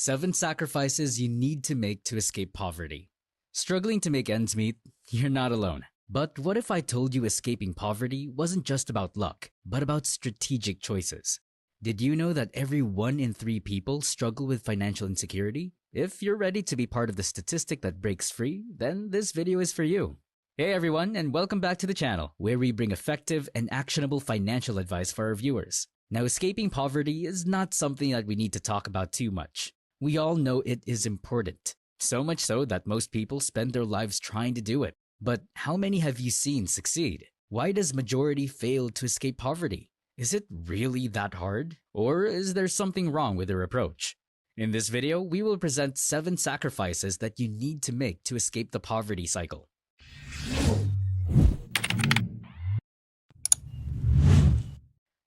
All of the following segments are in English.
7 sacrifices you need to make to escape poverty. Struggling to make ends meet? You're not alone. But what if I told you escaping poverty wasn't just about luck, but about strategic choices? Did you know that every 1 in 3 people struggle with financial insecurity? If you're ready to be part of the statistic that breaks free, then this video is for you. Hey everyone, and welcome back to the channel, where we bring effective and actionable financial advice for our viewers. Now, escaping poverty is not something that we need to talk about too much. We all know it is important, so much so that most people spend their lives trying to do it. But how many have you seen succeed? Why does majority fail to escape poverty? Is it really that hard? Or is there something wrong with their approach? In this video, we will present 7 sacrifices that you need to make to escape the poverty cycle.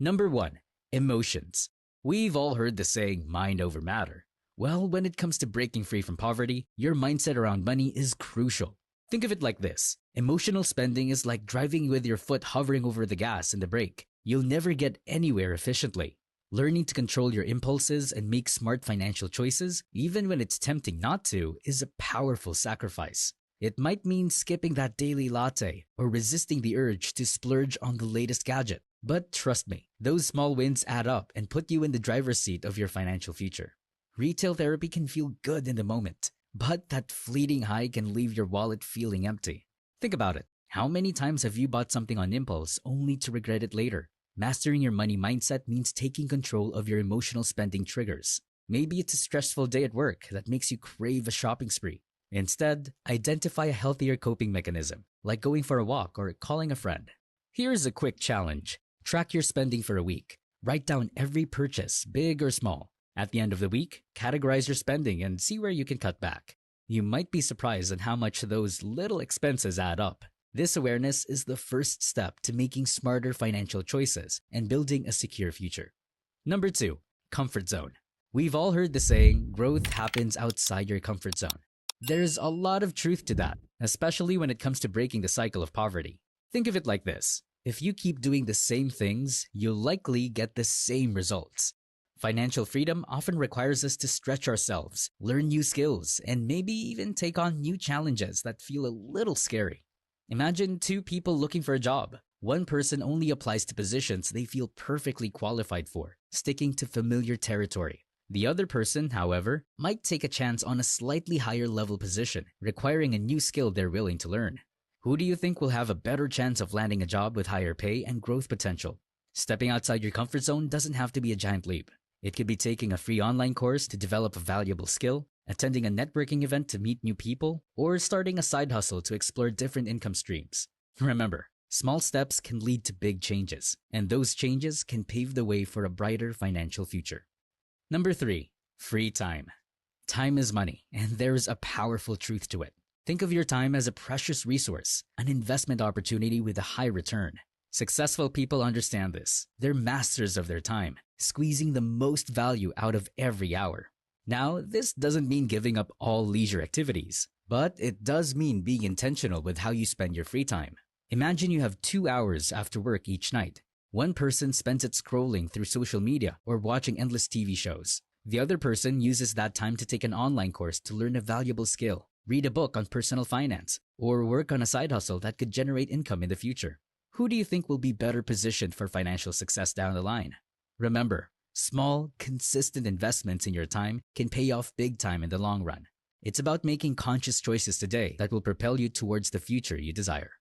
Number 1. Emotions. We've all heard the saying, mind over matter. Well, when it comes to breaking free from poverty, your mindset around money is crucial. Think of it like this. Emotional spending is like driving with your foot hovering over the gas and the brake. You'll never get anywhere efficiently. Learning to control your impulses and make smart financial choices, even when it's tempting not to, is a powerful sacrifice. It might mean skipping that daily latte or resisting the urge to splurge on the latest gadget. But trust me, those small wins add up and put you in the driver's seat of your financial future. Retail therapy can feel good in the moment, but that fleeting high can leave your wallet feeling empty. Think about it. How many times have you bought something on impulse only to regret it later? Mastering your money mindset means taking control of your emotional spending triggers. Maybe it's a stressful day at work that makes you crave a shopping spree. Instead, identify a healthier coping mechanism, like going for a walk or calling a friend. Here's a quick challenge. Track your spending for a week. Write down every purchase, big or small. At the end of the week, categorize your spending and see where you can cut back. You might be surprised at how much those little expenses add up. This awareness is the first step to making smarter financial choices and building a secure future. Number 2, comfort zone. We've all heard the saying, growth happens outside your comfort zone. There's a lot of truth to that, especially when it comes to breaking the cycle of poverty. Think of it like this. If you keep doing the same things, you'll likely get the same results. Financial freedom often requires us to stretch ourselves, learn new skills, and maybe even take on new challenges that feel a little scary. Imagine 2 people looking for a job. One person only applies to positions they feel perfectly qualified for, sticking to familiar territory. The other person, however, might take a chance on a slightly higher level position, requiring a new skill they're willing to learn. Who do you think will have a better chance of landing a job with higher pay and growth potential? Stepping outside your comfort zone doesn't have to be a giant leap. It could be taking a free online course to develop a valuable skill, attending a networking event to meet new people, or starting a side hustle to explore different income streams. Remember, small steps can lead to big changes, and those changes can pave the way for a brighter financial future. Number 3, free time. Time is money, and there's a powerful truth to it. Think of your time as a precious resource, an investment opportunity with a high return. Successful people understand this. They're masters of their time, squeezing the most value out of every hour. Now, this doesn't mean giving up all leisure activities, but it does mean being intentional with how you spend your free time. Imagine you have 2 hours after work each night. One person spends it scrolling through social media or watching endless TV shows. The other person uses that time to take an online course to learn a valuable skill, read a book on personal finance, or work on a side hustle that could generate income in the future. Who do you think will be better positioned for financial success down the line? Remember, small, consistent investments in your time can pay off big time in the long run. It's about making conscious choices today that will propel you towards the future you desire.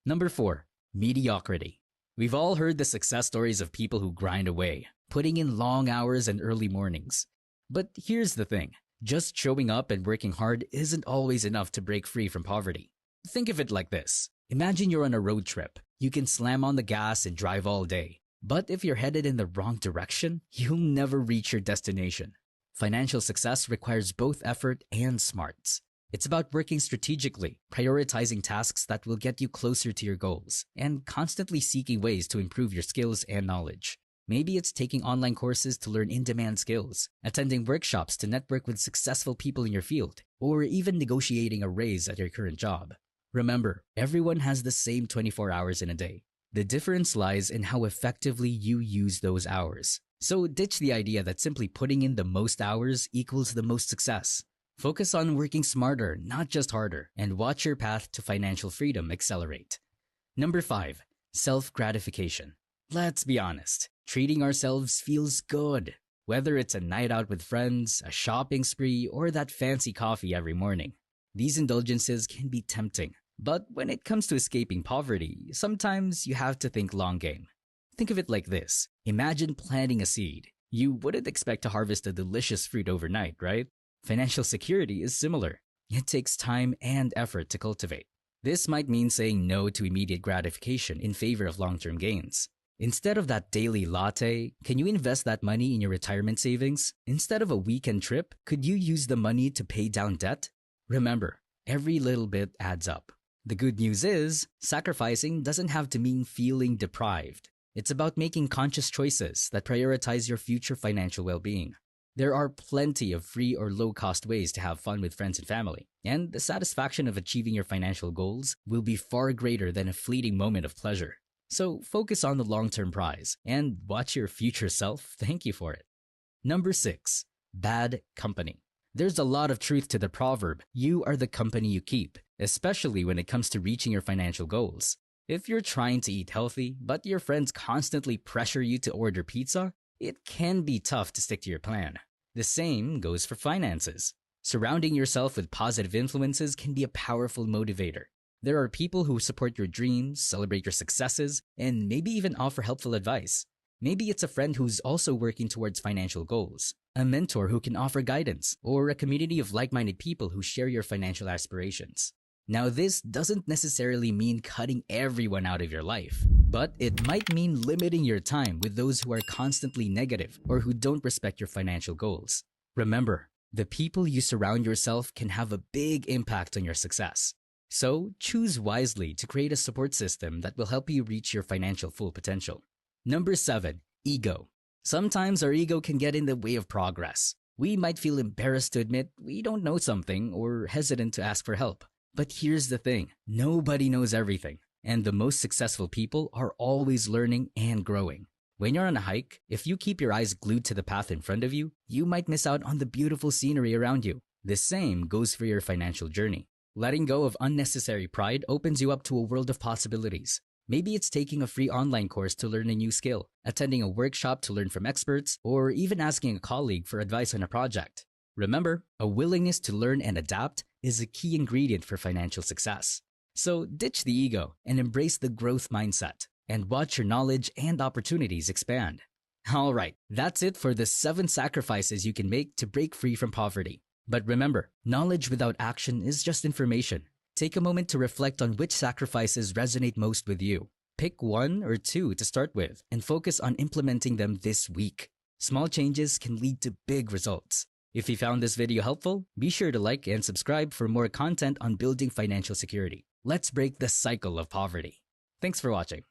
Number 4, mediocrity. We've all heard the success stories of people who grind away, putting in long hours and early mornings. But here's the thing. Just showing up and working hard isn't always enough to break free from poverty. Think of it like this. Imagine you're on a road trip. You can slam on the gas and drive all day. But if you're headed in the wrong direction, you'll never reach your destination. Financial success requires both effort and smarts. It's about working strategically, prioritizing tasks that will get you closer to your goals, and constantly seeking ways to improve your skills and knowledge. Maybe it's taking online courses to learn in-demand skills, attending workshops to network with successful people in your field, or even negotiating a raise at your current job. Remember, everyone has the same 24 hours in a day. The difference lies in how effectively you use those hours. So ditch the idea that simply putting in the most hours equals the most success. Focus on working smarter, not just harder, and watch your path to financial freedom accelerate. Number 5. Self-gratification. Let's be honest, treating ourselves feels good. Whether it's a night out with friends, a shopping spree, or that fancy coffee every morning. These indulgences can be tempting. But when it comes to escaping poverty, sometimes you have to think long game. Think of it like this. Imagine planting a seed. You wouldn't expect to harvest a delicious fruit overnight, right? Financial security is similar. It takes time and effort to cultivate. This might mean saying no to immediate gratification in favor of long-term gains. Instead of that daily latte, can you invest that money in your retirement savings? Instead of a weekend trip, could you use the money to pay down debt? Remember, every little bit adds up. The good news is, sacrificing doesn't have to mean feeling deprived. It's about making conscious choices that prioritize your future financial well-being. There are plenty of free or low-cost ways to have fun with friends and family, and the satisfaction of achieving your financial goals will be far greater than a fleeting moment of pleasure. So focus on the long-term prize and watch your future self thank you for it. Number 6. Bad company. There's a lot of truth to the proverb, you are the company you keep, especially when it comes to reaching your financial goals. If you're trying to eat healthy, but your friends constantly pressure you to order pizza, it can be tough to stick to your plan. The same goes for finances. Surrounding yourself with positive influences can be a powerful motivator. There are people who support your dreams, celebrate your successes, and maybe even offer helpful advice. Maybe it's a friend who's also working towards financial goals, a mentor who can offer guidance, or a community of like-minded people who share your financial aspirations. Now, this doesn't necessarily mean cutting everyone out of your life, but it might mean limiting your time with those who are constantly negative or who don't respect your financial goals. Remember, the people you surround yourself can have a big impact on your success. So, choose wisely to create a support system that will help you reach your financial full potential. Number 7. Ego. Sometimes our ego can get in the way of progress. We might feel embarrassed to admit we don't know something or hesitant to ask for help. But here's the thing, nobody knows everything, and the most successful people are always learning and growing. When you're on a hike, if you keep your eyes glued to the path in front of you, you might miss out on the beautiful scenery around you. The same goes for your financial journey. Letting go of unnecessary pride opens you up to a world of possibilities. Maybe it's taking a free online course to learn a new skill, attending a workshop to learn from experts, or even asking a colleague for advice on a project. Remember, a willingness to learn and adapt is a key ingredient for financial success. So ditch the ego and embrace the growth mindset, and watch your knowledge and opportunities expand. Alright, that's it for the 7 sacrifices you can make to break free from poverty. But remember, knowledge without action is just information. Take a moment to reflect on which sacrifices resonate most with you. Pick 1 or 2 to start with and focus on implementing them this week. Small changes can lead to big results. If you found this video helpful, be sure to like and subscribe for more content on building financial security. Let's break the cycle of poverty. Thanks for watching.